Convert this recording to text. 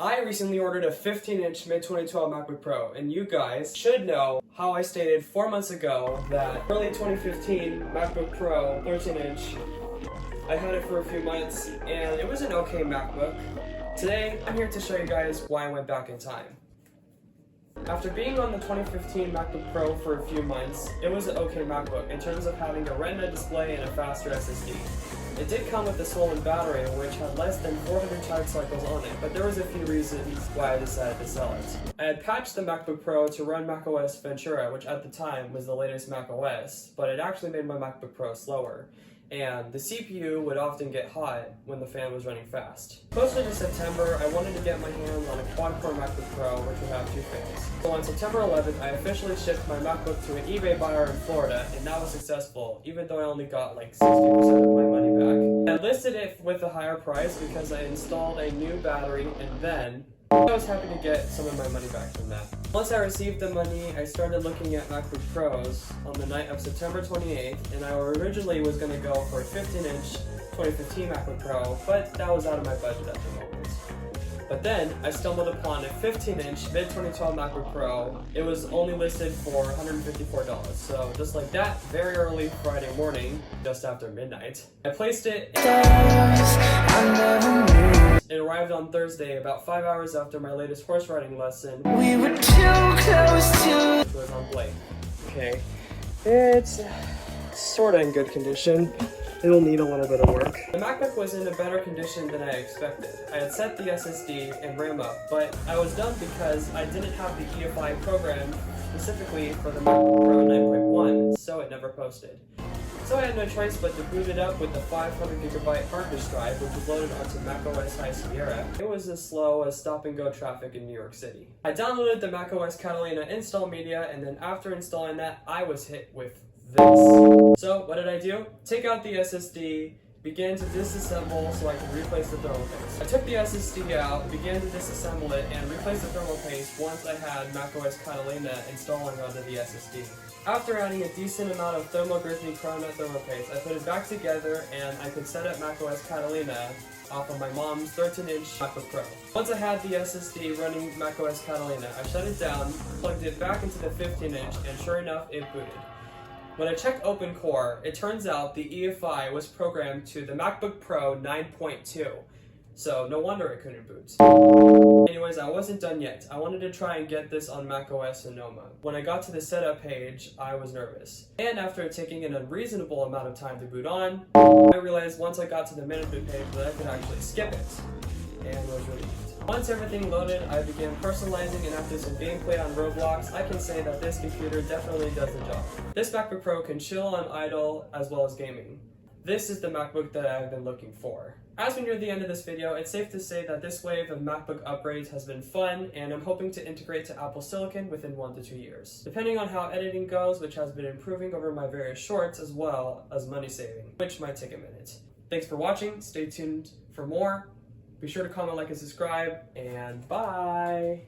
I recently ordered a 15-inch mid-2012 MacBook Pro, and you guys should know how I stated 4 months ago that early 2015 MacBook Pro 13-inch, I had it for a few months, and it was an okay MacBook. Today, I'm here to show you guys why I went back in time. After being on the 2015 MacBook Pro for a few months, it was an okay MacBook in terms of having a Retina display and a faster SSD. It did come with a swollen battery, which had less than 400 charge cycles on it, but there was a few reasons why I decided to sell it. I had patched the MacBook Pro to run macOS Ventura, which at the time was the latest macOS, but it actually made my MacBook Pro slower. And the CPU would often get hot when the fan was running fast. Closer to September, I wanted to get my hands on a quad-core MacBook Pro, which would have two fans. So on September 11th, I officially shipped my MacBook to an eBay buyer in Florida, and that was successful, even though I only got like 60% of my money back. I listed it with a higher price because I installed a new battery, and then I was happy to get some of my money back from that. Once I received the money, I started looking at MacBook Pros on the night of September 28th, and I originally was going to go for a 15-inch 2015 MacBook Pro, but that was out of my budget at the moment. But then, I stumbled upon a 15-inch mid-2012 MacBook Pro. It was only listed for $154, so just like that, very early Friday morning, just after midnight, I placed it. It arrived on Thursday, about 5 hours after my latest horse riding lesson. We were too close to... Which was on Blake. Okay, it's sorta in good condition. It'll need a little bit of work. The MacBook was in a better condition than I expected. I had set the SSD and RAM up, but I was done because I didn't have the EFI program specifically for the MacBook Pro 9.1, so it never posted. So I had no choice but to boot it up with the 500GB hard disk drive, which was loaded onto macOS High Sierra. It was as slow as stop-and-go traffic in New York City. I downloaded the macOS Catalina install media, and then after installing that, I was hit with this. So what did I do? Take out the SSD, began to disassemble so I could replace the thermal paste. I took the SSD out, began to disassemble it, and replace the thermal paste once I had macOS Catalina installing onto the SSD. After adding a decent amount of Thermal Grizzly Chrono thermal paste, I put it back together and I could set up macOS Catalina off of my mom's 13-inch MacBook Pro. Once I had the SSD running macOS Catalina, I shut it down, plugged it back into the 15-inch, and sure enough, it booted. When I checked OpenCore, it turns out the EFI was programmed to the MacBook Pro 9.2, so no wonder it couldn't boot. Anyways, I wasn't done yet. I wanted to try and get this on macOS Sonoma. When I got to the setup page, I was nervous. And after taking an unreasonable amount of time to boot on, I realized once I got to the management page that I could actually skip it, and was relieved. Once everything loaded, I began personalizing, and after some gameplay on Roblox, I can say that this computer definitely does the job. This MacBook Pro can chill on idle as well as gaming. This is the MacBook that I've been looking for. As we near the end of this video, it's safe to say that this wave of MacBook upgrades has been fun, and I'm hoping to integrate to Apple Silicon within 1 to 2 years. Depending on how editing goes, which has been improving over my various shorts, as well as money saving, which might take a minute. Thanks for watching, stay tuned for more. Be sure to comment, like, and subscribe, and bye!